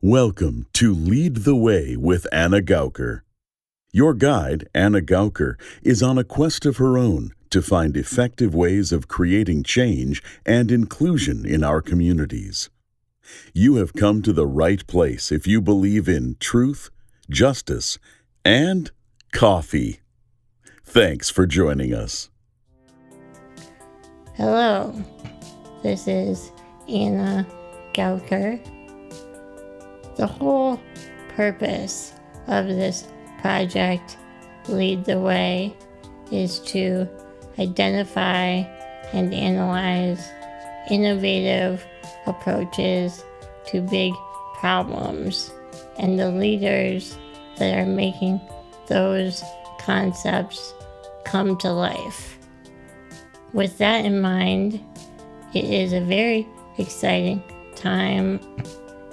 Welcome to Lead the Way with Anna Gauker. Your guide, Anna Gauker, is on a quest of her own to find effective ways of creating change and inclusion in our communities. You have come to the right place if you believe in truth, justice, and coffee. Thanks for joining us. Hello, this is Anna Gauker. The whole purpose of this project, Lead the Way, is to identify and analyze innovative approaches to big problems and the leaders that are making those concepts come to life. With that in mind, it is a very exciting time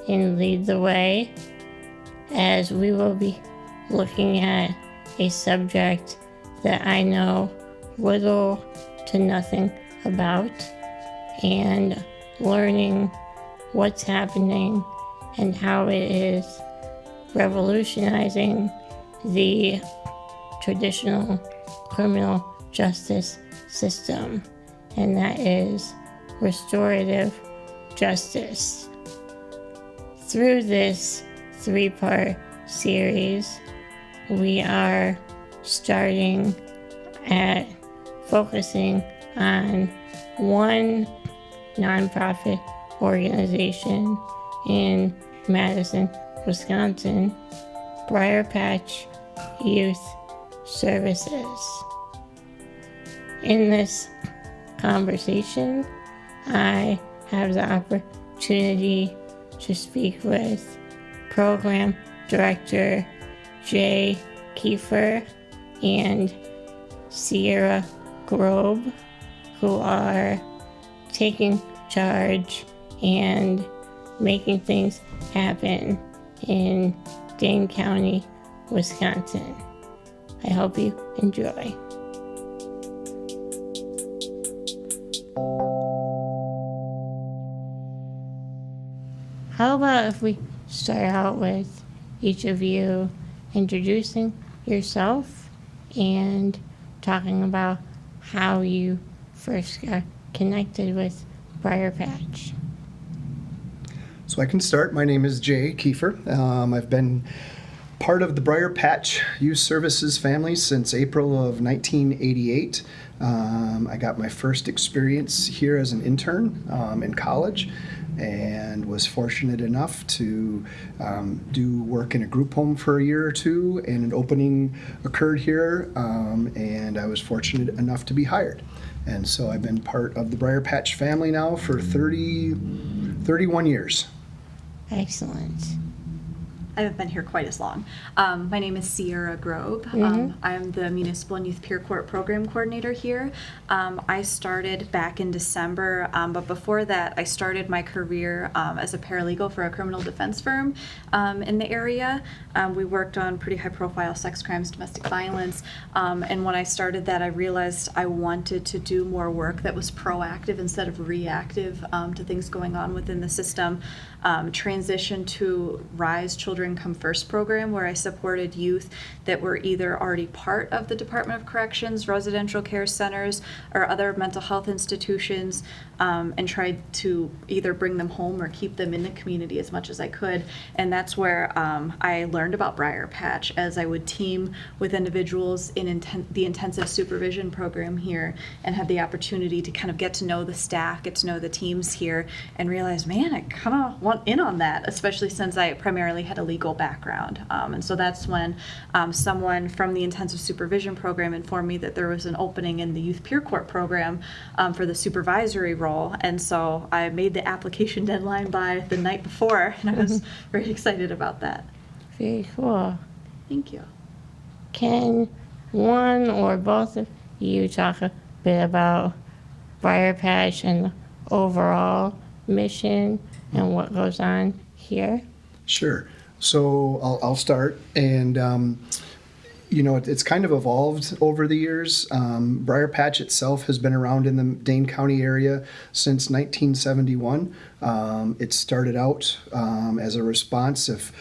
in Lead the Way, as we will be looking at a subject that I know little to nothing about and learning what's happening and how it is revolutionizing the traditional criminal justice system, and that is restorative justice. Through this 3-part series, we are starting at focusing on one nonprofit organization in Madison, Wisconsin, Briarpatch Youth Services. In this conversation, I have the opportunity to speak with Program Director J. Kiefer and Cierra Grobe, who are taking charge and making things happen in Dane County, Wisconsin. I hope you enjoy. How about if we start out with each of you introducing yourself and talking about how you first got connected with Briar Patch. So I can start. My name is Jay Kiefer. I've been part of the Briar Patch Youth Services family since April of 1988. I got my first experience here as an intern in college, and was fortunate enough to do work in a group home for a year or two, and an opening occurred here, and I was fortunate enough to be hired. And so I've been part of the Briar Patch family now for 31 years. Excellent. I haven't been here quite as long. My name is Cierra Grobe. I'm the Municipal and Youth Peer Court Program Coordinator here. I started back in December, but before that I started my career as a paralegal for a criminal defense firm in the area. We worked on pretty high profile sex crimes, domestic violence, and when I started that I realized I wanted to do more work that was proactive instead of reactive to things going on within the system. Transition to RISE Children Come First program, where I supported youth that were either already part of the Department of Corrections, residential care centers, or other mental health institutions, and tried to either bring them home or keep them in the community as much as I could. And that's where I learned about Briar Patch, as I would team with individuals in the intensive supervision program here, and had the opportunity to kind of get to know the staff, get to know the teams here, and realize, man, I kind of want in on that, especially since I primarily had a legal background. And so that's when someone from the intensive supervision program informed me that there was an opening in the youth peer court program for the supervisory role. And so I made the application deadline by the night before, and I was very excited about that. Very cool. Thank you. Can one or both of you talk a bit about Briar Patch and the overall mission and what goes on here? Sure. So I'll start. And It's kind of evolved over the years. Briar Patch itself has been around in the Dane County area since 1971. It started out as a response. If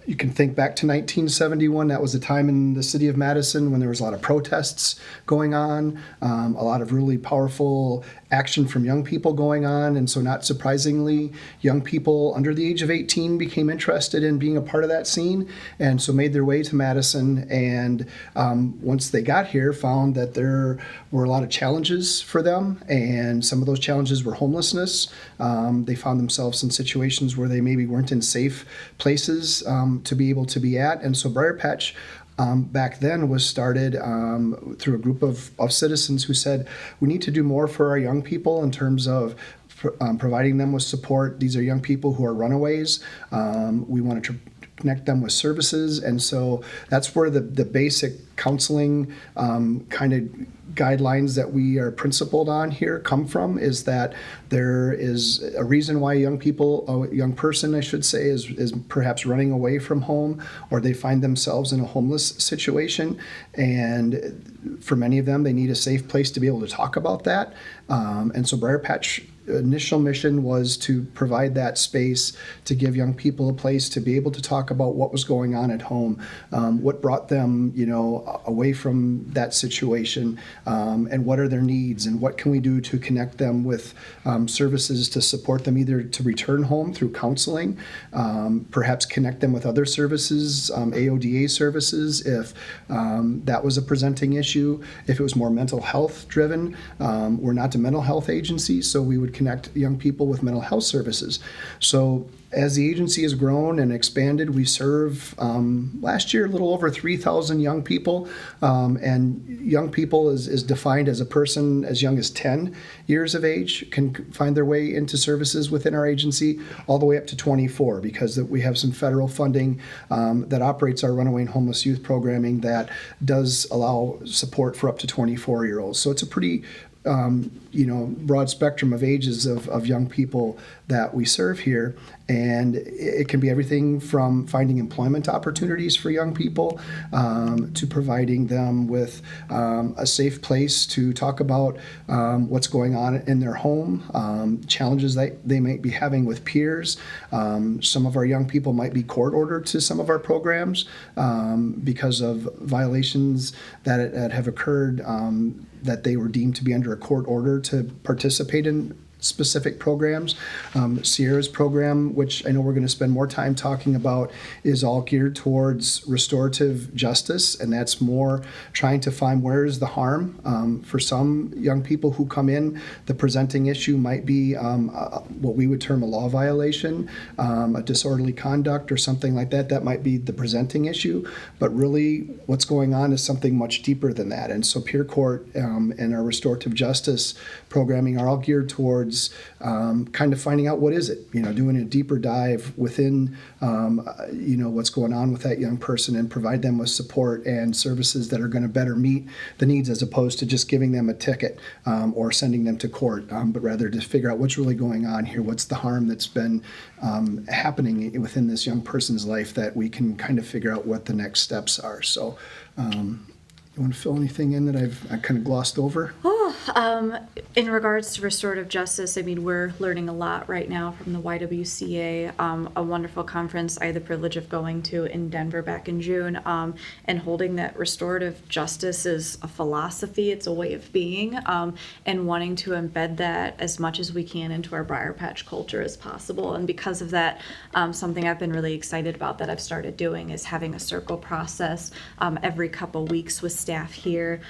you can think back to 1971, that was a time in the city of Madison when there was a lot of protests going on, a lot of really powerful action from young people going on. And so not surprisingly, young people under the age of 18 became interested in being a part of that scene, and so made their way to Madison. And once they got here, found that there were a lot of challenges for them, and some of those challenges were homelessness. They found themselves in situations where they maybe weren't in safe places to be able to be at. And so Briar Patch back then was started through a group of citizens who said, we need to do more for our young people in terms of providing them with support. These are young people who are runaways. We want to connect them with services. And so that's where the basic counseling kind of guidelines that we are principled on here come from, is that there is a reason why a young person, I should say, is perhaps running away from home, or they find themselves in a homeless situation. And for many of them, they need a safe place to be able to talk about that. And so Briar Patch initial mission was to provide that space to give young people a place to be able to talk about what was going on at home, what brought them, away from that situation, and what are their needs, and what can we do to connect them with services to support them either to return home through counseling, perhaps connect them with other services, AODA services, if that was a presenting issue. If it was more mental health driven, we're not a mental health agency, so we would connect young people with mental health services. So as the agency has grown and expanded, we serve last year a little over 3,000 young people. And young people is defined as a person as young as 10 years of age can find their way into services within our agency, all the way up to 24, because we have some federal funding that operates our runaway and homeless youth programming that does allow support for up to 24-year-olds. So it's a pretty broad spectrum of ages of young people that we serve here. And it can be everything from finding employment opportunities for young people to providing them with a safe place to talk about what's going on in their home, challenges that they might be having with peers. Some of our young people might be court ordered to some of our programs because of violations that have occurred, that they were deemed to be under a court order to participate in specific programs. Cierra's program, which I know we're going to spend more time talking about, is all geared towards restorative justice, and that's more trying to find where is the harm. For some young people who come in, the presenting issue might be what we would term a law violation, a disorderly conduct or something like that. That might be the presenting issue, but really what's going on is something much deeper than that. And so peer court and our restorative justice programming are all geared towards kind of finding out what is it, doing a deeper dive within, what's going on with that young person, and provide them with support and services that are going to better meet the needs, as opposed to just giving them a ticket or sending them to court, but rather to figure out what's really going on here, what's the harm that's been happening within this young person's life, that we can kind of figure out what the next steps are. So you want to fill anything in that I kind of glossed over? In regards to restorative justice, we're learning a lot right now from the YWCA, a wonderful conference I had the privilege of going to in Denver back in June, and holding that restorative justice is a philosophy, it's a way of being, and wanting to embed that as much as we can into our Briar Patch culture as possible. And because of that, something I've been really excited about that I've started doing is having a circle process every couple weeks with staff here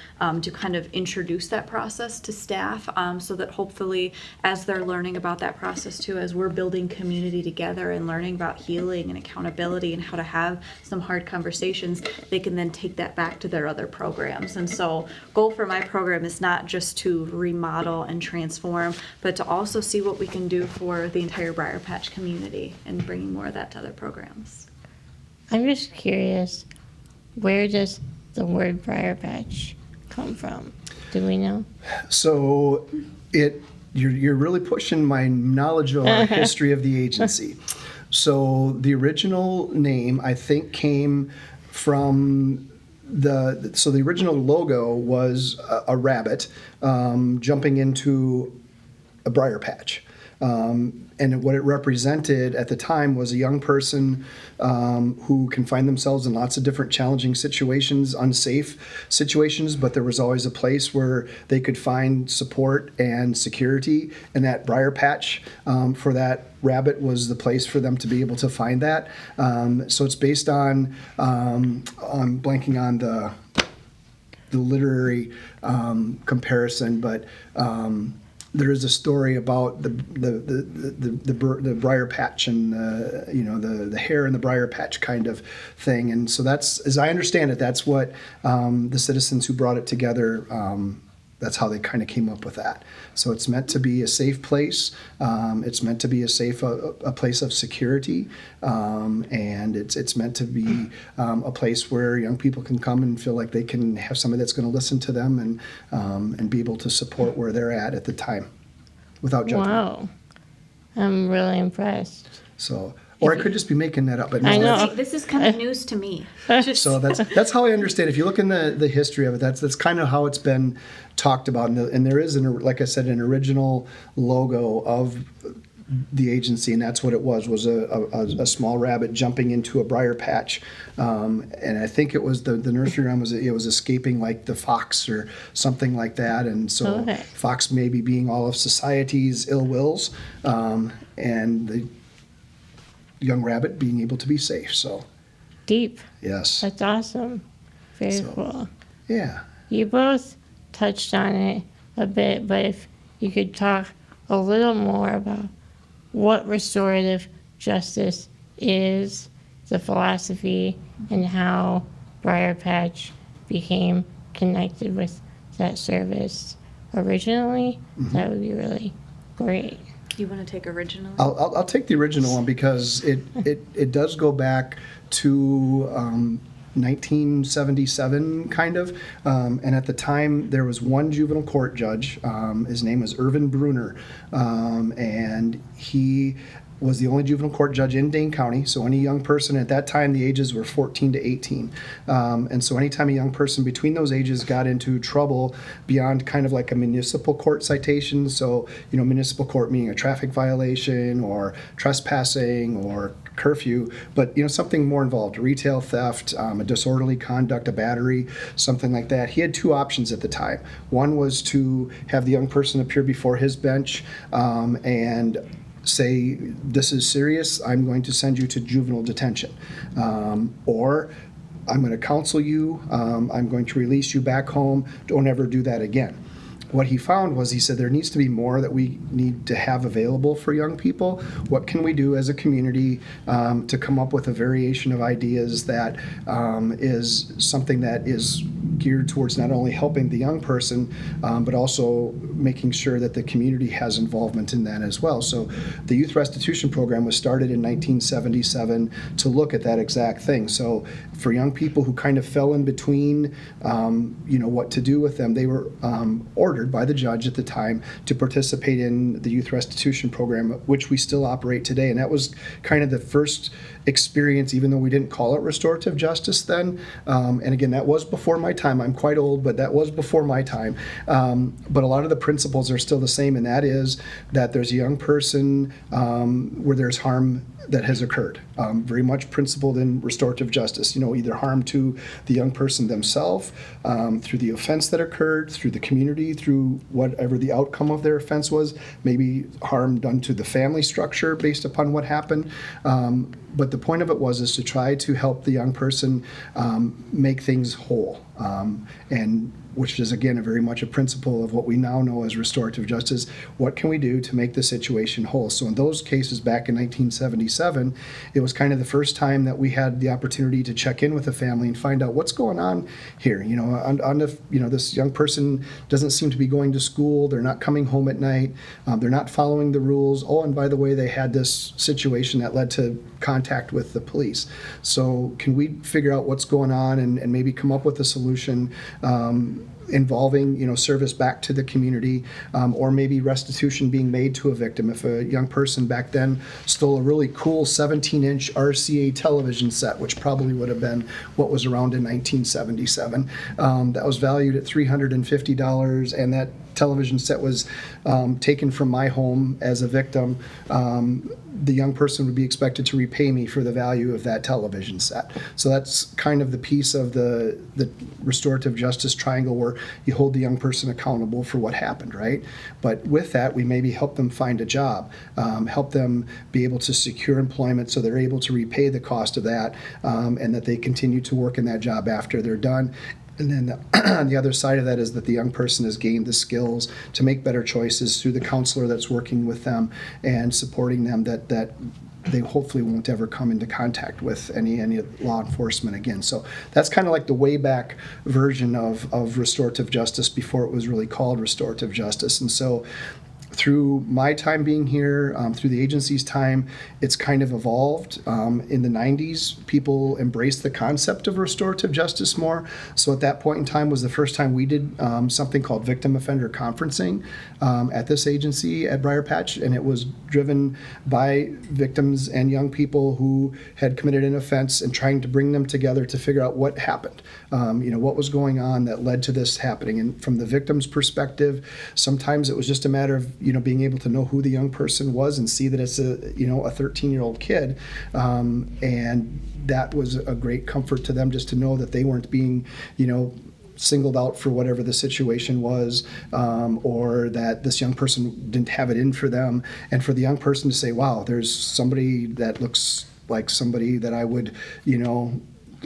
to kind of introduce that process to staff, so that hopefully as they're learning about that process too, as we're building community together and learning about healing and accountability and how to have some hard conversations, they can then take that back to their other programs. And so goal for my program is not just to remodel and transform, but to also see what we can do for the entire Briar Patch community and bringing more of that to other programs. I'm just curious, where does the word Briar Patch come from? Do we know? So you're really pushing my knowledge of our history of the agency. So the original name, I think, came from the original logo was a rabbit jumping into a briar patch. And what it represented at the time was a young person who can find themselves in lots of different challenging situations, unsafe situations, but there was always a place where they could find support and security, and that briar patch for that rabbit was the place for them to be able to find that. So it's based on, I'm blanking on the literary comparison, but there is a story about the briar patch and the hare in the briar patch kind of thing, and so that's, as I understand it, that's what the citizens who brought it together. That's how they kind of came up with that. So it's meant to be a safe place. It's meant to be a place of security, and it's meant to be a place where young people can come and feel like they can have somebody that's going to listen to them and be able to support where they're at the time, without judgment. Wow, I'm really impressed. So. Or I could just be making that up. But no, I know. This is kind of news to me. So that's how I understand. If you look in the history of it, that's kind of how it's been talked about. And there is, like I said, an original logo of the agency, and that's what it was a small rabbit jumping into a briar patch. And I think it was the nursery rhyme was escaping like the fox or something like that. And so fox maybe being all of society's ill wills, and the young rabbit being able to be safe. So Deep. yes, That's awesome. Very cool. yeah. You both touched on it a bit, but if you could talk a little more about what restorative justice is, the philosophy, and how Briar Patch became connected with that service originally, that would be really great. You want to take original? I'll take the original one because it does go back to 1977 kind of, and at the time there was one juvenile court judge. His name was Irvin Bruner, and he was the only juvenile court judge in Dane County. So any young person at that time, the ages were 14 to 18. And so anytime a young person between those ages got into trouble beyond kind of like a municipal court citation, so, municipal court meaning a traffic violation or trespassing or curfew, but, something more involved, retail theft, a disorderly conduct, a battery, something like that. He had two options at the time. One was to have the young person appear before his bench and say, this is serious, I'm going to send you to juvenile detention. Or I'm going to counsel you, I'm going to release you back home, don't ever do that again. What he found was, he said, there needs to be more that we need to have available for young people. What can we do as a community to come up with a variation of ideas that is something that is geared towards not only helping the young person, but also making sure that the community has involvement in that as well. So the Youth Restitution Program was started in 1977 to look at that exact thing. So for young people who kind of fell in between, what to do with them, they were ordered by the judge at the time to participate in the Youth Restitution Program, which we still operate today. And that was kind of the first experience, even though we didn't call it restorative justice then. And again, that was before my time. I'm quite old, but that was before my time. But a lot of the principles are still the same, and that is that there's a young person where there's harm that has occurred, very much principled in restorative justice, either harm to the young person themselves, through the offense that occurred, through the community, through whatever the outcome of their offense was, maybe harm done to the family structure based upon what happened. But the point of it is to try to help the young person make things whole, and which is, again, very much a principle of what we now know as restorative justice. What can we do to make the situation whole? So in those cases back in 1977, it was kind of the first time that we had the opportunity to check in with the family and find out what's going on here. This young person doesn't seem to be going to school. They're not coming home at night. They're not following the rules. Oh, and by the way, they had this situation that led to contact with the police. So can we figure out what's going on and maybe come up with a solution involving, service back to the community, or maybe restitution being made to a victim. If a young person back then stole a really cool 17-inch RCA television set, which probably would have been what was around in 1977, that was valued at $350, and that television set was taken from my home as a victim, the young person would be expected to repay me for the value of that television set. So that's kind of the piece of the restorative justice triangle where you hold the young person accountable for what happened, right? But with that, we maybe help them find a job, help them be able to secure employment so they're able to repay the cost of that, and that they continue to work in that job after they're done. And then on the other side of that is that the young person has gained the skills to make better choices through the counselor that's working with them and supporting them, that they hopefully won't ever come into contact with any law enforcement again. So that's kind of like the way back version of restorative justice before it was really called restorative justice. And so through my time being here, through the agency's time, it's kind of evolved. In the 90s, people embraced the concept of restorative justice more. So at that point in time was the first time we did something called victim offender conferencing at this agency at Briar Patch, and it was driven by victims and young people who had committed an offense and trying to bring them together to figure out what happened, what was going on that led to this happening. And from the victim's perspective, sometimes it was just a matter of being able to know who the young person was and see that it's a 13-year-old kid, and that was a great comfort to them just to know that they weren't being, singled out for whatever the situation was, or that this young person didn't have it in for them, and for the young person to say, wow, there's somebody that looks like somebody that I would,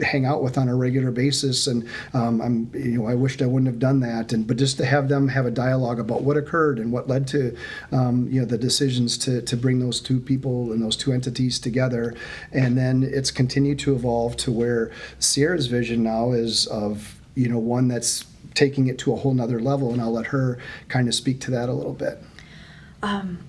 hang out with on a regular basis, and I wished I wouldn't have done that, but just to have them have a dialogue about what occurred and what led to the decisions to bring those two people and those two entities together. And then it's continued to evolve to where Cierra's vision now is of one that's taking it to a whole nother level, and I'll let her kind of speak to that a little bit.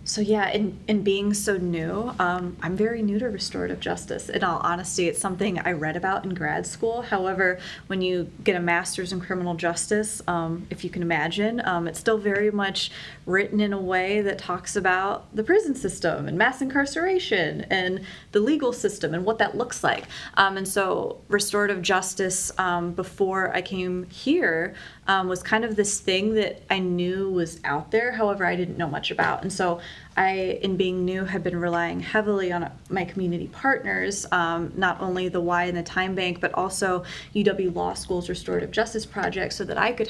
So yeah, in being so new, I'm very new to restorative justice. In all honesty, it's something I read about in grad school. However, when you get a master's in criminal justice, if you can imagine, it's still very much written in a way that talks about the prison system and mass incarceration and the legal system and what that looks like. And so restorative justice, before I came here, was kind of this thing that I knew was out there. However, I didn't know much about. And so I, in being new, have been relying heavily on my community partners, not only the Y and the Time Bank, but also UW Law School's Restorative Justice Project, so that I could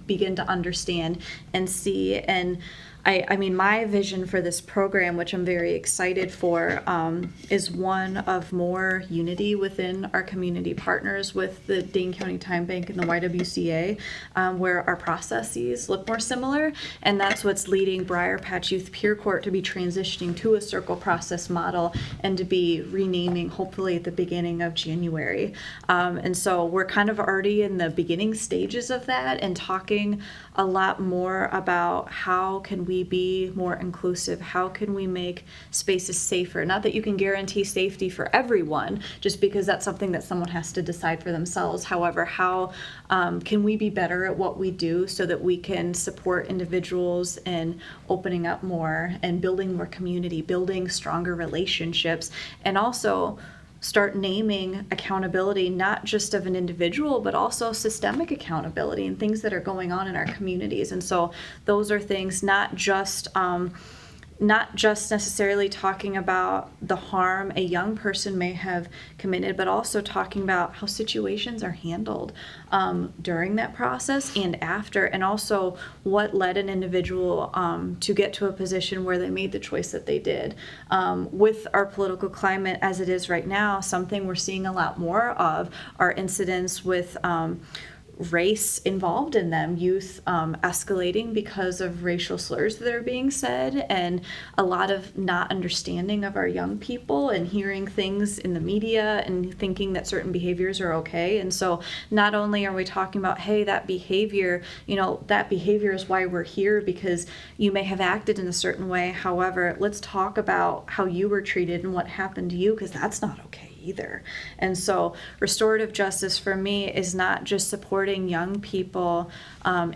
begin to understand and see. And I mean, my vision for this program, which I'm very excited for, is one of more unity within our community partners with the Dane County Time Bank and the YWCA, where our processes look more similar. And that's what's leading Briarpatch Youth Peer Court to be transitioning to a circle process model and to be renaming, hopefully, at the beginning of January. And so we're kind of already in the beginning stages of that and talking a lot more about how can we be more inclusive, how can we make spaces safer. Not that you can guarantee safety for everyone, just because that's something that someone has to decide for themselves. However, how can we be better at what we do so that we can support individuals in opening up more and building more community, building stronger relationships, and also start naming accountability, not just of an individual, but also systemic accountability and things that are going on in our communities. And so those are things not just necessarily talking about the harm a young person may have committed, but also talking about how situations are handled during that process and after, and also what led an individual to get to a position where they made the choice that they did. With our political climate as it is right now, something we're seeing a lot more of are incidents with race involved in them, youth escalating because of racial slurs that are being said, and a lot of not understanding of our young people and hearing things in the media and thinking that certain behaviors are okay. And so not only are we talking about, hey, that behavior is why we're here, because you may have acted in a certain way. However, let's talk about how you were treated and what happened to you, because that's not okay either. And so restorative justice for me is not just supporting young people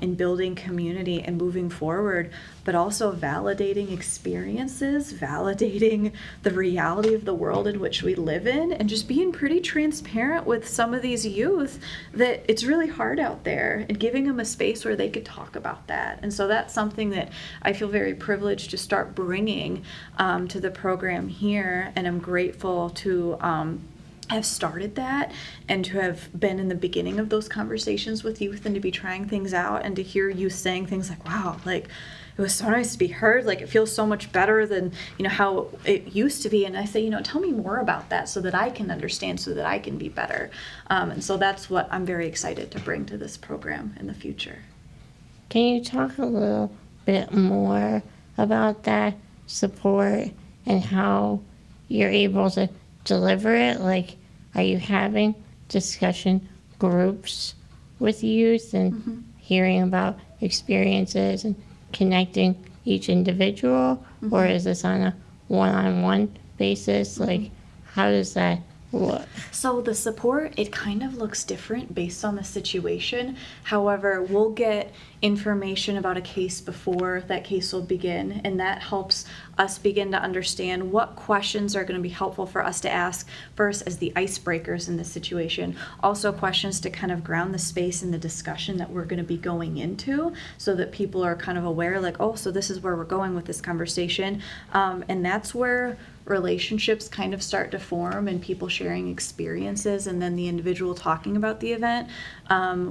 in building community and moving forward, but also validating experiences, validating the reality of the world in which we live in, and just being pretty transparent with some of these youth that it's really hard out there, and giving them a space where they could talk about that. And so that's something that I feel very privileged to start bringing to the program here, and I'm grateful to have started that and to have been in the beginning of those conversations with youth, and to be trying things out, and to hear youth saying things like, wow, like, it was so nice to be heard. Like, it feels so much better than, how it used to be. And I say, tell me more about that so that I can understand, so that I can be better. And so that's what I'm very excited to bring to this program in the future. Can you talk a little bit more about that support and how you're able to deliver it? Like, are you having discussion groups with youth and hearing about experiences and connecting each individual, or is this on a one-on-one basis? Like, how does that look? So the support, it kind of looks different based on the situation. However, we'll get information about a case before that case will begin, and that helps us begin to understand what questions are going to be helpful for us to ask first as the icebreakers in this situation. Also, questions to kind of ground the space in the discussion that we're going to be going into, so that people are kind of aware, like, oh, so this is where we're going with this conversation. And that's where relationships kind of start to form, and people sharing experiences, and then the individual talking about the event.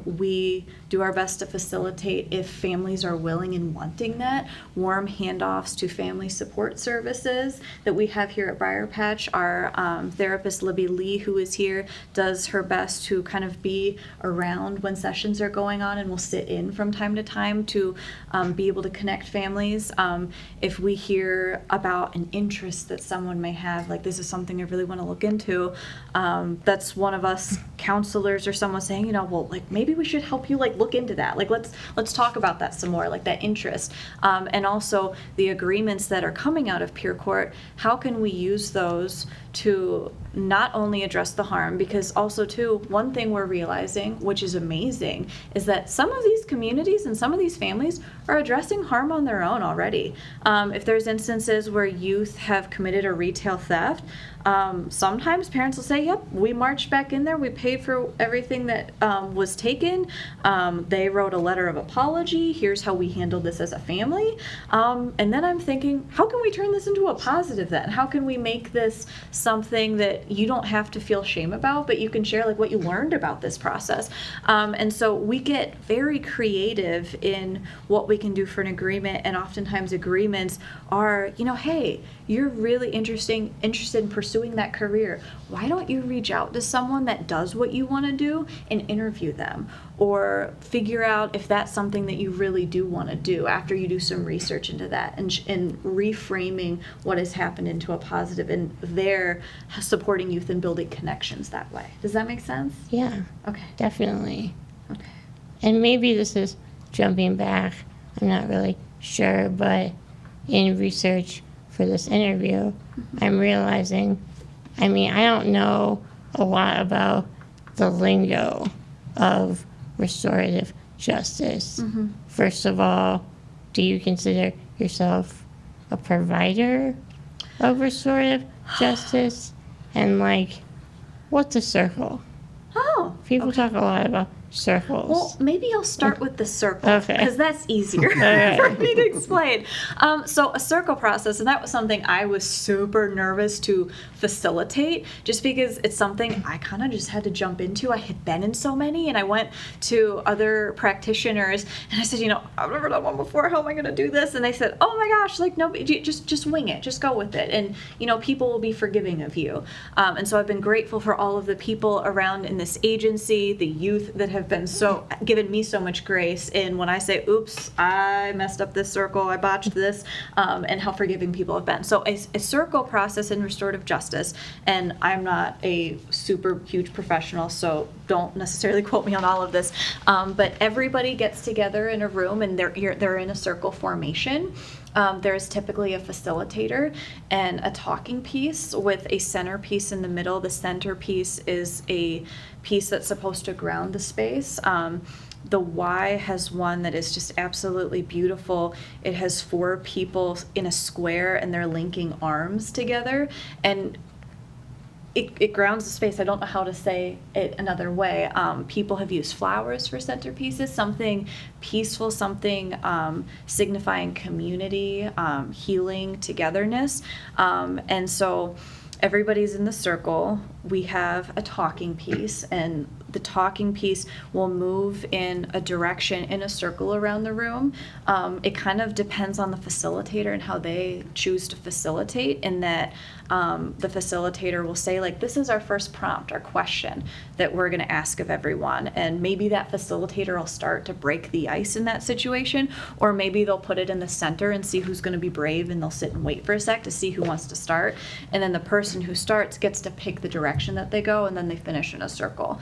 We do our best to facilitate, if families are willing and wanting that, warm handoffs to family support services that we have here at Briar Patch. Our therapist, Libby Lee, who is here, does her best to kind of be around when sessions are going on, and will sit in from time to time to be able to connect families. If we hear about an interest that someone may have, like, this is something I really want to look into, that's one of us counselors or someone saying, well, like, maybe we should help you, like, look into that. Like, let's talk about that some more, like, that interest. And also the agreements that are coming out of peer court, how can we use those to not only address the harm, because also too, one thing we're realizing, which is amazing, is that some of these communities and some of these families are addressing harm on their own already. If there's instances where youth have committed a retail theft, sometimes parents will say, yep, we marched back in there, we paid for everything that was taken, they wrote a letter of apology, here's how we handled this as a family. And then I'm thinking, how can we turn this into a positive then? How can we make this something that you don't have to feel shame about, but you can share, like, what you learned about this process? And so we get very creative in what we can do for an agreement, and oftentimes agreements are, hey, you're really interested in pursuing that career. Why don't you reach out to someone that does what you want to do and interview them, or figure out if that's something that you really do want to do after you do some research into that, and reframing what has happened into a positive, and they're supporting youth and building connections that way. Does that make sense? Yeah. Okay. Definitely. Okay. And maybe this is jumping back, I'm not really sure, but in research for this interview, I'm realizing, I don't know a lot about the lingo of restorative justice. First of all, do you consider yourself a provider of restorative justice? And, like, what's a circle? Oh. People talk a lot about circles. Well, maybe I'll start with the circle, Okay. because that's easier right. for me to explain. So a circle process, and that was something I was super nervous to facilitate, just because it's something I kind of just had to jump into. I had been in so many, and I went to other practitioners, and I said, I've never done one before. How am I going to do this? And they said, oh my gosh, like, no, just wing it, just go with it, and people will be forgiving of you. And so I've been grateful for all of the people around in this agency, the youth that have been given me so much grace in when I say, oops, I messed up this circle, I botched this, and how forgiving people have been. So a circle process in restorative justice, and I'm not a super huge professional, so don't necessarily quote me on all of this, but everybody gets together in a room, and they're in a circle formation. There's typically a facilitator and a talking piece with a centerpiece in the middle. The centerpiece is a piece that's supposed to ground the space. The Y has one that is just absolutely beautiful. It has 4 people in a square and they're linking arms together, and it grounds the space. I don't know how to say it another way. People have used flowers for centerpieces, something peaceful, something signifying community, healing, togetherness. And so everybody's in the circle. We have a talking piece, and the talking piece will move in a direction in a circle around the room. It kind of depends on the facilitator and how they choose to facilitate, in that the facilitator will say, like, this is our first prompt, our question that we're going to ask of everyone. And maybe that facilitator will start to break the ice in that situation, or maybe they'll put it in the center and see who's going to be brave, and they'll sit and wait for a sec to see who wants to start. And then the person who starts gets to pick the direction that they go, and then they finish in a circle.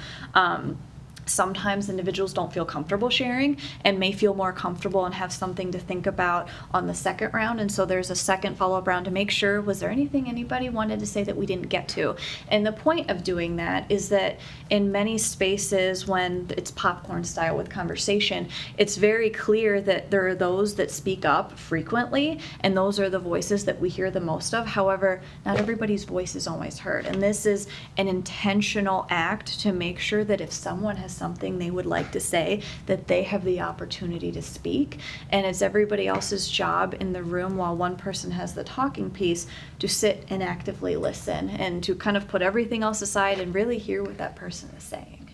Sometimes individuals don't feel comfortable sharing and may feel more comfortable and have something to think about on the second round. And so there's a second follow-up round to make sure, was there anything anybody wanted to say that we didn't get to? And the point of doing that is that in many spaces, when it's popcorn style with conversation, it's very clear that there are those that speak up frequently, and those are the voices that we hear the most of. However, not everybody's voice is always heard. And this is an intentional act to make sure that if someone has something they would like to say, that they have the opportunity to speak. And it's everybody else's job in the room, while one person has the talking piece, to sit and actively listen and to kind of put everything else aside and really hear what that person is saying.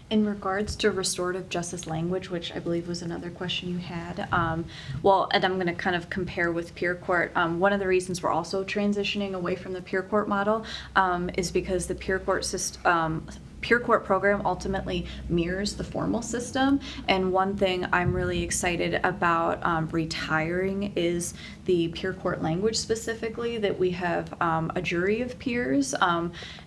In regards to restorative justice language, which I believe was another question you had, well, and I'm going to kind of compare with peer court. One of the reasons we're also transitioning away from the peer court model is because the peer court system, peer court program ultimately mirrors the formal system. And one thing I'm really excited about retiring is the peer court language specifically, that we have a jury of peers,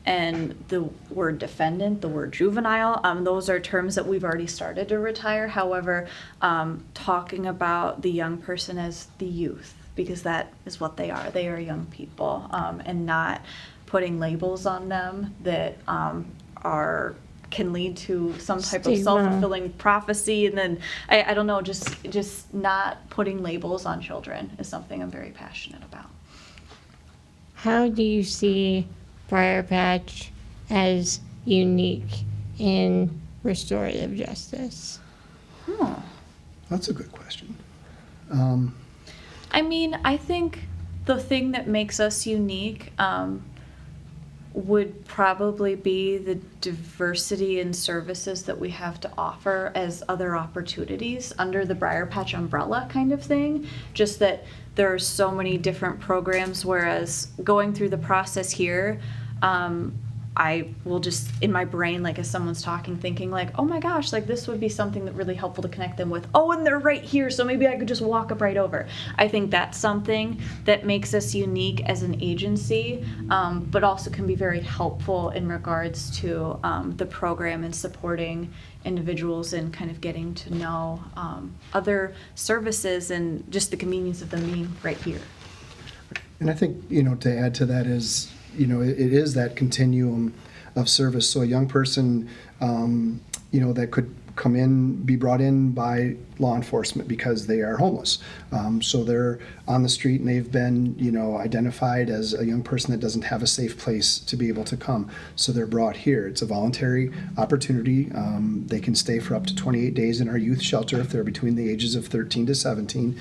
and the word defendant, the word juvenile, those are terms that we've already started to retire. However, talking about the young person as the youth, because that is what they are. They are young people, and not putting labels on them that can lead to some type of self-fulfilling prophecy. And then I don't know, just not putting labels on children is something I'm very passionate about. How do you see Briar Patch as unique in restorative justice? That's a good question. I mean, I think the thing that makes us unique would probably be the diversity in services that we have to offer as other opportunities under the Briar Patch umbrella kind of thing. Just that there are so many different programs, whereas going through the process here, I will just, in my brain, like as someone's talking, thinking like, oh my gosh, like this would be something that really helpful to connect them with. Oh, and they're right here, so maybe I could just walk up right over. I think that's something that makes us unique as an agency, but also can be very helpful in regards to the program and supporting individuals and kind of getting to know other services and just the convenience of them being right here. And I think, to add to that is, it is that continuum of service. So a young person, that could come in, be brought in by law enforcement because they are homeless. So they're on the street and they've been, identified as a young person that doesn't have a safe place to be able to come. So they're brought here. It's a voluntary opportunity. They can stay for up to 28 days in our youth shelter if they're between the ages of 13 to 17.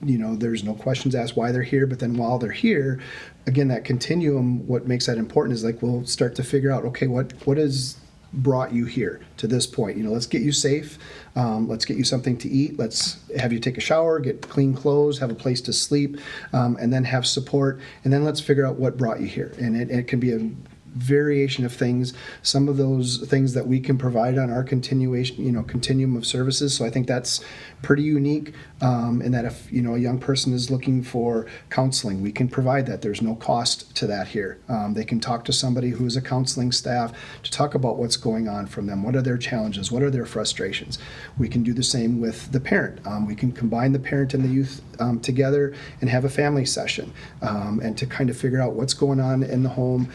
There's no questions asked why they're here, but then while they're here, again, that continuum, what makes that important is like we'll start to figure out, okay, what has brought you here to this point? Let's get you safe. Let's get you something to eat. Let's have you take a shower, get clean clothes, have a place to sleep, and then have support. And then let's figure out what brought you here. And it can be a variation of things, some of those things that we can provide on our continuum of services. So I think that's pretty unique, in that if, a young person is looking for counseling, we can provide that. There's no cost to that here. They can talk to somebody who is a counseling staff to talk about what's going on from them. What are their challenges? What are their frustrations? We can do the same with the parent. We can combine the parent and the youth together and have a family session, and to kind of figure out what's going on in the home.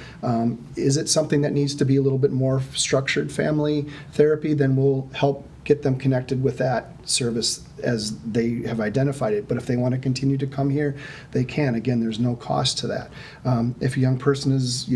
Is it something that needs to be a little bit more structured family therapy? Then we'll help get them connected with that service as they have identified it. But if they want to continue to come here, they can. Again, there's no cost to that. If a young person is,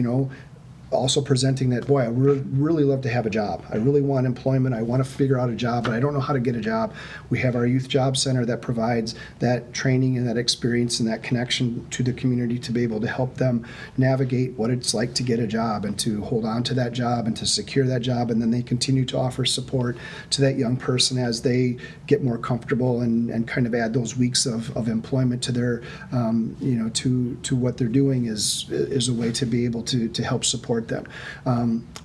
also presenting that, boy, I really love to have a job. I really want employment. I want to figure out a job, but I don't know how to get a job. We have our Youth Job Center that provides that training and that experience and that connection to the community to be able to help them navigate what it's like to get a job and to hold on to that job and to secure that job. And then they continue to offer support to that young person as they get more comfortable and kind of add those weeks of employment to their, to what they're doing is a way to be able to help support them.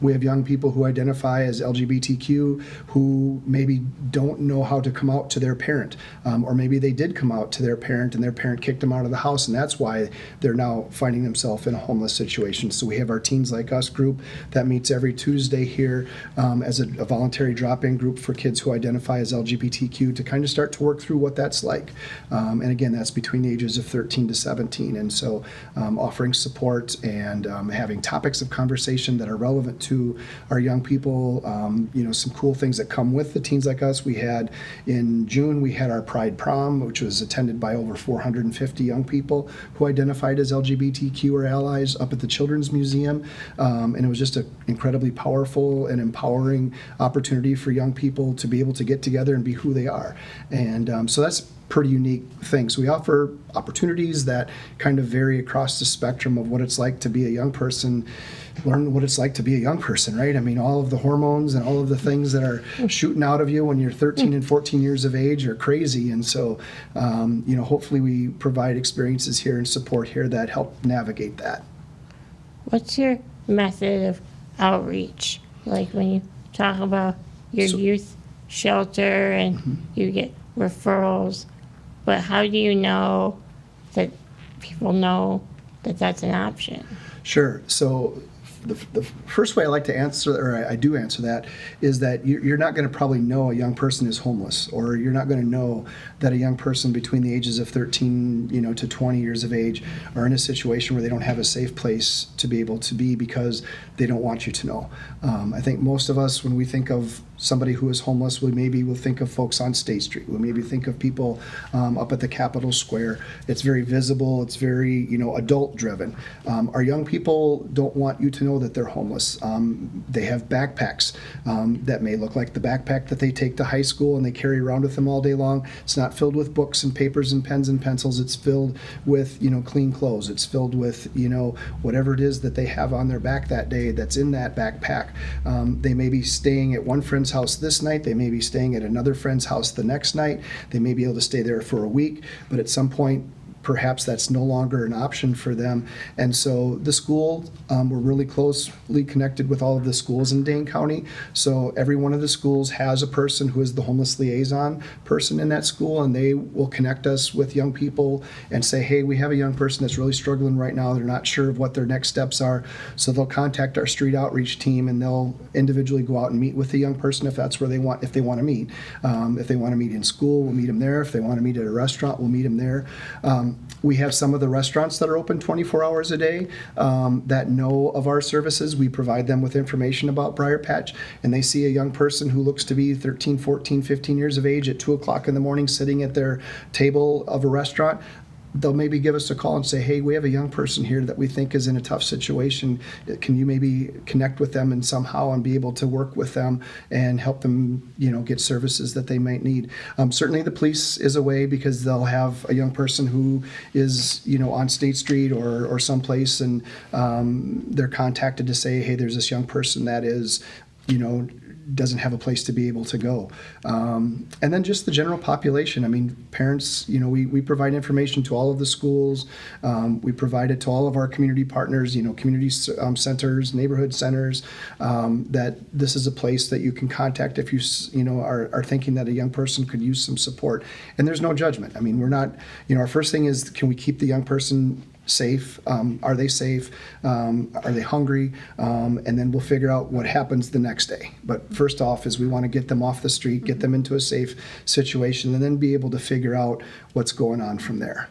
We have young people who identify as LGBTQ who maybe don't know how to come out to their parent, or maybe they did come out to their parent and their parent kicked them out of the house, and that's why they're now finding themselves in a homeless situation. So we have our Teens Like Us group that meets every Tuesday here, as a voluntary drop-in group for kids who identify as LGBTQ to kind of start to work through what that's like. And again, that's between the ages of 13 to 17. And so offering support and having topics of conversation that are relevant to our young people. Some cool things that come with the Teens Like Us. We had in June, we had our Pride Prom, which was attended by over 450 young people who identified as LGBTQ or allies up at the Children's Museum. And it was just an incredibly powerful and empowering opportunity for young people to be able to get together and be who they are. And so that's pretty unique thing. So we offer opportunities that kind of vary across the spectrum of what it's like to be a young person, learn what it's like to be a young person, right? I mean, all of the hormones and all of the things that are shooting out of you when you're 13 and 14 years of age are crazy. And so, hopefully we provide experiences here and support here that help navigate that. What's your method of outreach? Like when you talk about your youth shelter and you get referrals, but how do you know that people know that that's an option? Sure. So the first way I like to answer, or I do answer that, is that you're not going to probably know a young person is homeless, or you're not going to know that a young person between the ages of 13, to 20 years of age are in a situation where they don't have a safe place to be able to be because they don't want you to know. I think most of us, when we think of somebody who is homeless, we'll think of folks on State Street. We maybe think of people up at the Capitol Square. It's very visible. It's very, adult driven. Our young people don't want you to know that they're homeless. They have backpacks that may look like the backpack that they take to high school and they carry around with them all day long. It's not filled with books and papers and pens and pencils. It's filled with, clean clothes. It's filled with, whatever it is that they have on their back that day that's in that backpack. They may be staying at one friend's house this night. They may be staying at another friend's house the next night. They may be able to stay there for a week, but at some point, perhaps that's no longer an option for them. And so the school, we're really closely connected with all of the schools in Dane County. So every one of the schools has a person who is the homeless liaison person in that school, and they will connect us with young people and say, hey, we have a young person that's really struggling right now. They're not sure of what their next steps are. So they'll contact our street outreach team and they'll individually go out and meet with the young person if that's where they want, if they want to meet. If they want to meet in school, we'll meet them there. If they want to meet at a restaurant, we'll meet them there. We have some of the restaurants that are open 24 hours a day that know of our services. We provide them with information about Briar Patch, and they see a young person who looks to be 13, 14, 15 years of age at 2 o'clock in the morning sitting at their table of a restaurant. They'll maybe give us a call and say, hey, we have a young person here that we think is in a tough situation. Can you maybe connect with them and somehow and be able to work with them and help them, get services that they might need? Certainly the police is a way, because they'll have a young person who is, on State Street or someplace, and they're contacted to say, hey, there's this young person that is, doesn't have a place to be able to go. And then just the general population. I mean, parents, we provide information to all of the schools. We provide it to all of our community partners, community centers, neighborhood centers, that this is a place that you can contact if you are thinking that a young person could use some support. And there's no judgment. I mean, we're not, our first thing is, can we keep the young person safe? Are they safe? Are they hungry? And then we'll figure out what happens the next day. But first off is we want to get them off the street, get them into a safe situation, and then be able to figure out what's going on from there.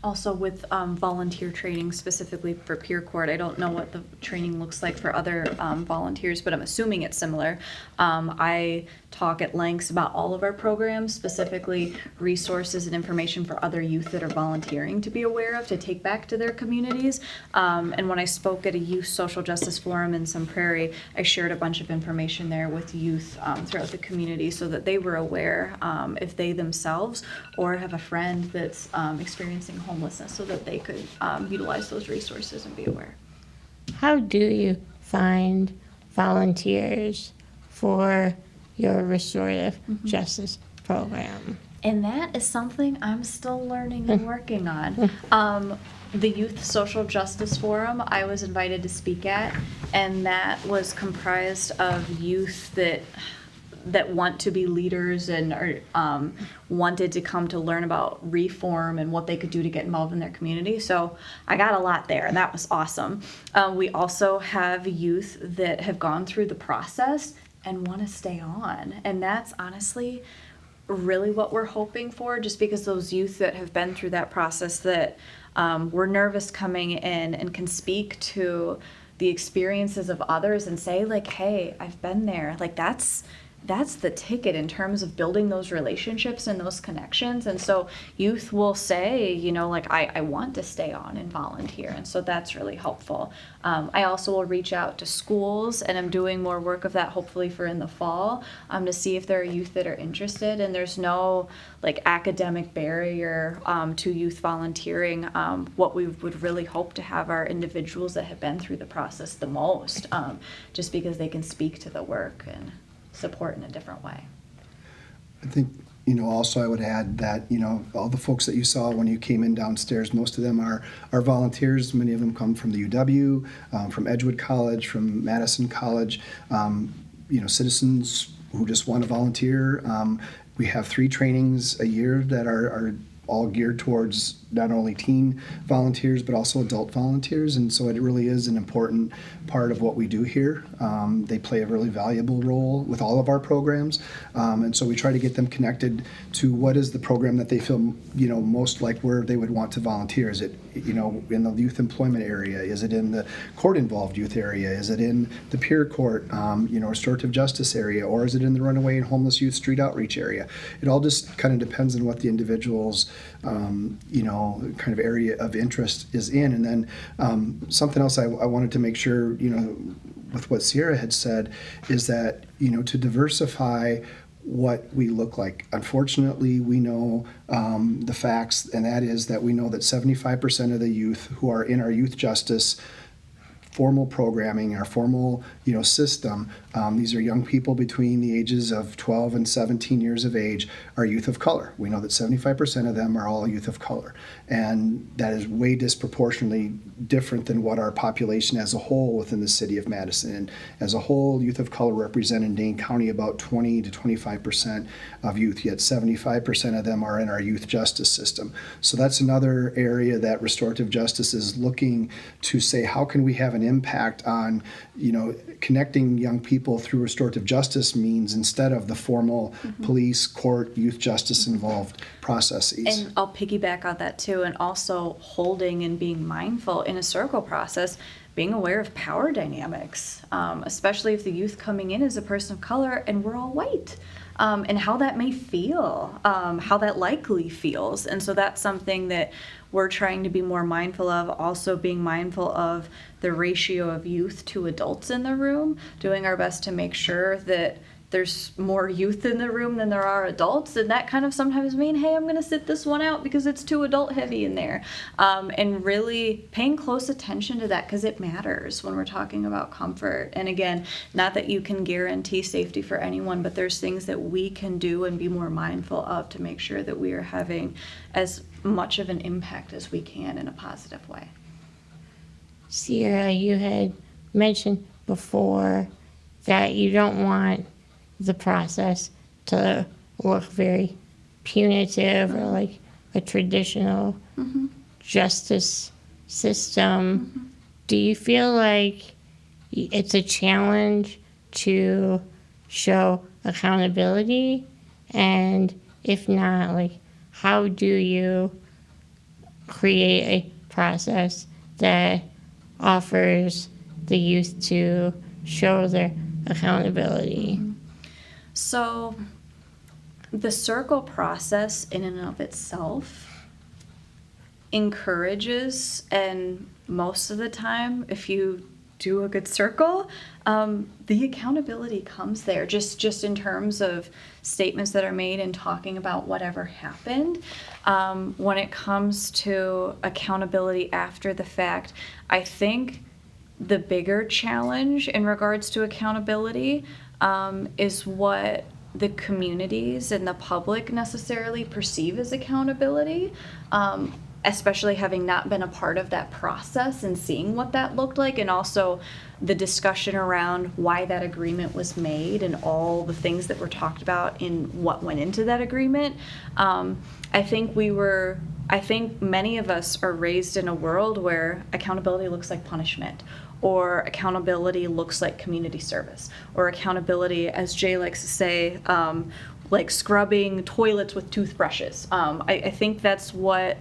Also with volunteer training specifically for peer court, I don't know what the training looks like for other volunteers, but I'm assuming it's similar. I talk at lengths about all of our programs, specifically resources and information for other youth that are volunteering to be aware of, to take back to their communities. And when I spoke at a youth social justice forum in Sun Prairie, I shared a bunch of information there with youth throughout the community so that they were aware if they themselves or have a friend that's experiencing homelessness, so that they could utilize those resources and be aware. How do you find volunteers for your restorative justice program? And that is something I'm still learning and working on. The Youth Social Justice Forum I was invited to speak at, and that was comprised of youth that want to be leaders and are wanted to come to learn about reform and what they could do to get involved in their community. So I got a lot there, and that was awesome. We also have youth that have gone through the process and want to stay on, and that's honestly really what we're hoping for, just because those youth that have been through that process that were nervous coming in and can speak to the experiences of others and say, like, hey, I've been there. Like, that's the ticket in terms of building those relationships and those connections. And so youth will say, like, I want to stay on and volunteer. And so that's really helpful. I also will reach out to schools, and I'm doing more work of that hopefully for in the fall, to see if there are youth that are interested. And there's no like academic barrier to youth volunteering. What we would really hope to have are individuals that have been through the process the most, just because they can speak to the work and support in a different way. I think, also I would add that, all the folks that you saw when you came in downstairs, most of them are volunteers. Many of them come from the UW, from Edgewood College, from Madison College, citizens who just want to volunteer. We have 3 trainings a year that are all geared towards not only teen volunteers, but also adult volunteers. And so it really is an important part of what we do here. They play a really valuable role with all of our programs. And so we try to get them connected to what is the program that they feel, most like where they would want to volunteer. Is it, in the youth employment area? Is it in the court-involved youth area? Is it in the peer court, restorative justice area? Or is it in the runaway and homeless youth street outreach area? It all just kind of depends on what the individual's, kind of area of interest is in. And then something else I wanted to make sure, with what Cierra had said, is that, to diversify what we look like. Unfortunately, we know the facts, and that is that we know that 75% of the youth who are in our youth justice formal programming, our formal system, these are young people between the ages of 12 and 17 years of age, are youth of color. We know that 75% of them are all youth of color, and that is way disproportionately different than what our population as a whole within the city of Madison. And as a whole, youth of color represent in Dane County about 20 to 25% of youth, yet 75% of them are in our youth justice system. So that's another area that restorative justice is looking to say, how can we have an impact on, connecting young people through restorative justice means instead of the formal police, court, youth justice involved processes. And I'll piggyback on that too, and also holding and being mindful in a circle process, being aware of power dynamics, especially if the youth coming in is a person of color and we're all white. And how that may feel, how that likely feels. And so that's something that we're trying to be more mindful of, also being mindful of the ratio of youth to adults in the room, doing our best to make sure that there's more youth in the room than there are adults, and that kind of sometimes mean, hey, I'm going to sit this one out because it's too adult heavy in there. And really paying close attention to that, because it matters when we're talking about comfort. And again, not that you can guarantee safety for anyone, but there's things that we can do and be more mindful of to make sure that we are having as much of an impact as we can in a positive way. Cierra, you had mentioned before that you don't want the process to look very punitive or like a traditional justice system. Do you feel like it's a challenge to show accountability? And if not, like, how do you create a process that offers the youth to show their accountability? So the circle process in and of itself encourages, and most of the time, if you do a good circle, the accountability comes there, just in terms of statements that are made and talking about whatever happened. When it comes to accountability after the fact, I think the bigger challenge in regards to accountability is what the communities and the public necessarily perceive as accountability, especially having not been a part of that process and seeing what that looked like, and also the discussion around why that agreement was made and all the things that were talked about in what went into that agreement. I think many of us are raised in a world where accountability looks like punishment, or accountability looks like community service, or accountability, as Jay likes to say, like scrubbing toilets with toothbrushes. I think that's what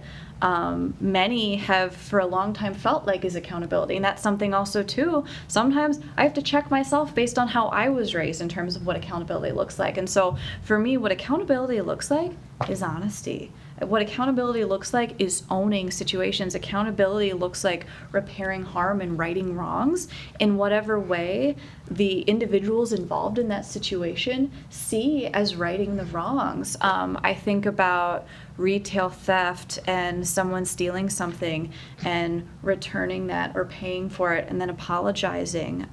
many have for a long time felt like is accountability. And that's something also too, sometimes I have to check myself based on how I was raised in terms of what accountability looks like. And so for me, what accountability looks like is honesty. What accountability looks like is owning situations. Accountability looks like repairing harm and righting wrongs in whatever way the individuals involved in that situation see as righting the wrongs. I think about retail theft and someone stealing something and returning that or paying for it and then apologizing.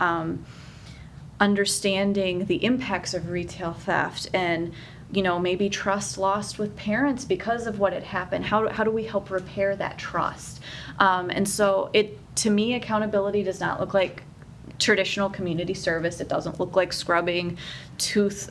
Understanding the impacts of retail theft and maybe trust lost with parents because of what had happened. How do we help repair that trust? And so to me, accountability does not look like traditional community service. It doesn't look like scrubbing toilets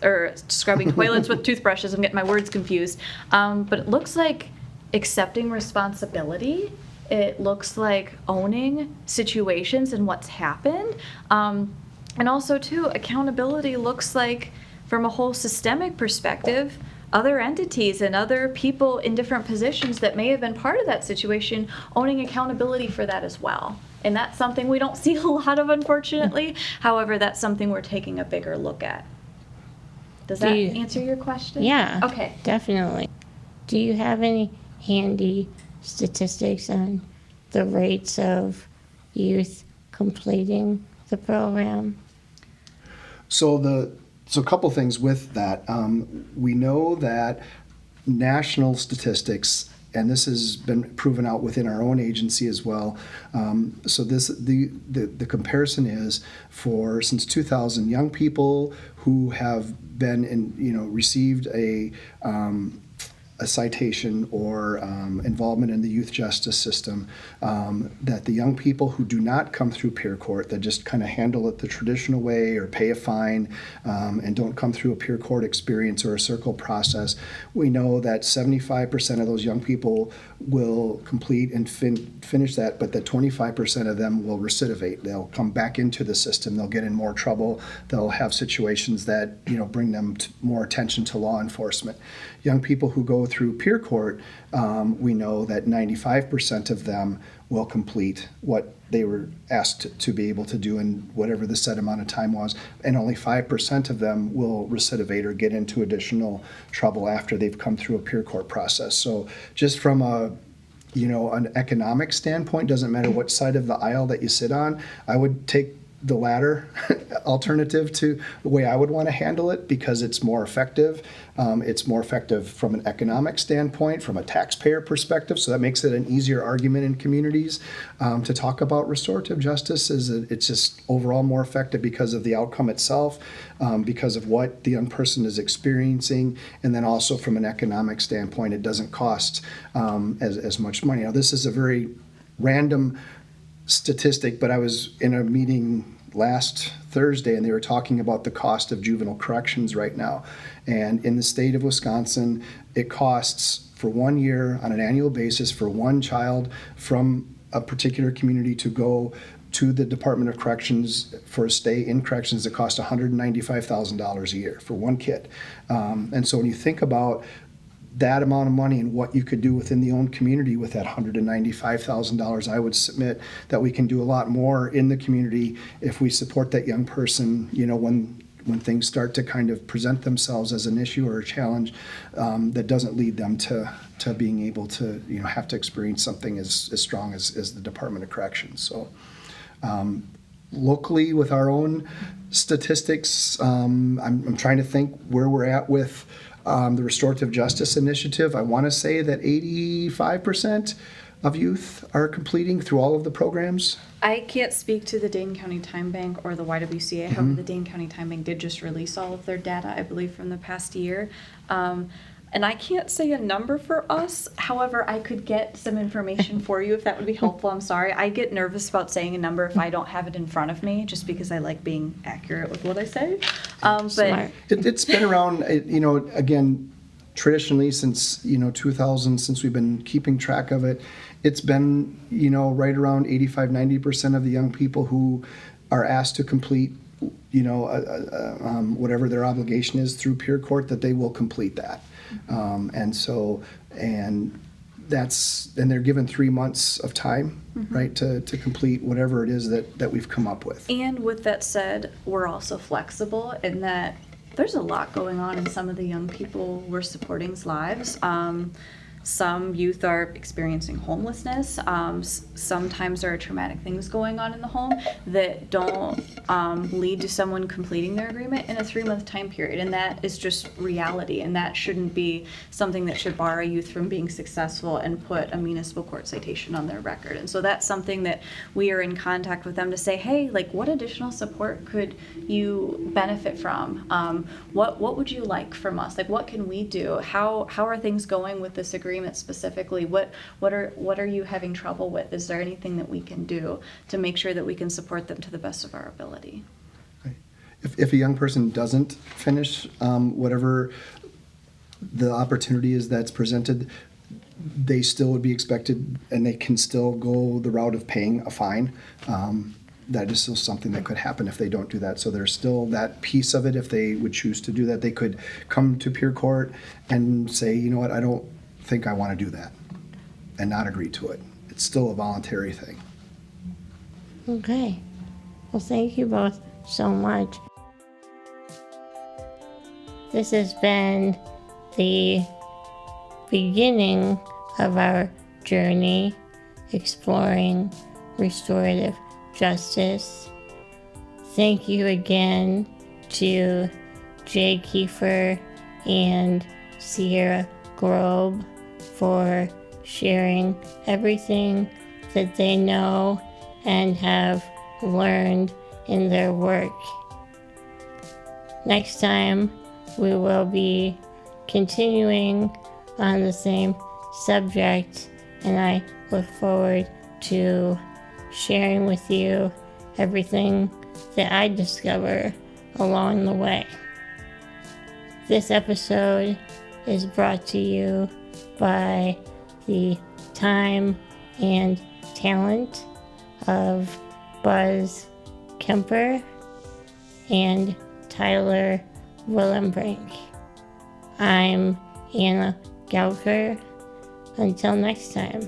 with toothbrushes. I'm getting my words confused. But it looks like accepting responsibility. It looks like owning situations and what's happened. And also, too, accountability looks like, from a whole systemic perspective, other entities and other people in different positions that may have been part of that situation owning accountability for that as well. And that's something we don't see a lot of, unfortunately. However, that's something we're taking a bigger look at. Does that answer your question? Yeah. Okay. Definitely. Do you have any handy statistics on the rates of youth completing the program? So a couple things with that. We know that national statistics, and this has been proven out within our own agency as well. So the comparison is for since 2000, young people who have been received a citation or involvement in the youth justice system, that the young people who do not come through peer court, that just kind of handle it the traditional way or pay a fine and don't come through a peer court experience or a circle process, we know that 75% of those young people will complete and finish that, but that 25% of them will recidivate. They'll come back into the system. They'll get in more trouble. They'll have situations that bring them more attention to law enforcement. Young people who go through peer court, we know that 95% of them will complete what they were asked to be able to do in whatever the set amount of time was, and only 5% of them will recidivate or get into additional trouble after they've come through a peer court process. So just from an economic standpoint, doesn't matter what side of the aisle that you sit on, I would take the latter alternative to the way I would want to handle it, because it's more effective. It's more effective from an economic standpoint, from a taxpayer perspective. So that makes it an easier argument in communities to talk about restorative justice. Is that it's just overall more effective because of the outcome itself, because of what the young person is experiencing, and then also from an economic standpoint, it doesn't cost as much money. Now, this is a very random statistic, but I was in a meeting last Thursday and they were talking about the cost of juvenile corrections right now. And in the state of Wisconsin, it costs for 1 year on an annual basis for one child from a particular community to go to the Department of Corrections for a stay in corrections. It costs $195,000 a year for one kid. And so when you think about that amount of money and what you could do within the own community with that $195,000, I would submit that we can do a lot more in the community if we support that young person, when things start to kind of present themselves as an issue or a challenge that doesn't lead them to being able to, have to experience something as strong as the Department of Corrections. So locally with our own statistics, I'm trying to think where we're at with the Restorative Justice Initiative. I want to say that 85% of youth are completing through all of the programs. I can't speak to the Dane County Time Bank or the YWCA. However, the Dane County Time Bank did just release all of their data, I believe, from the past year. And I can't say a number for us. However, I could get some information for you if that would be helpful. I'm sorry. I get nervous about saying a number if I don't have it in front of me, just because I like being accurate with what I say. But it's been around, again, traditionally since 2000, since we've been keeping track of it. It's been right around 85-90% of the young people who are asked to complete whatever their obligation is through peer court, that they will complete that. And they're given 3 months of time, right, to complete whatever it is that we've come up with. And with that said, we're also flexible in that there's a lot going on in some of the young people we're supporting's lives. Some youth are experiencing homelessness. Sometimes there are traumatic things going on in the home that don't lead to someone completing their agreement in a 3-month time period. And that is just reality. And that shouldn't be something that should bar a youth from being successful and put a municipal court citation on their record. And so that's something that we are in contact with them to say, hey, what additional support could you benefit from? What would you like from us? What can we do? How are things going with this agreement specifically? What are you having trouble with? Is there anything that we can do to make sure that we can support them to the best of our ability? If a young person doesn't finish whatever the opportunity is that's presented, they still would be expected, and they can still go the route of paying a fine. That is still something that could happen if they don't do that. So there's still that piece of it. If they would choose to do that, they could come to peer court and say, you know what, I don't think I want to do that, and not agree to it. It's still a voluntary thing. Okay. Well, thank you both so much. This has been the beginning of our journey exploring restorative justice. Thank you again to Jay Kieffer and Cierra Grobe for sharing everything that they know and have learned in their work. Next time, we will be continuing on the same subject, and I look forward to sharing with you everything that I discover along the way. This episode is brought to you by the time and talent of Buzz Kemper and Tyler Willenbrink. I'm Anna Gauker. Until next time.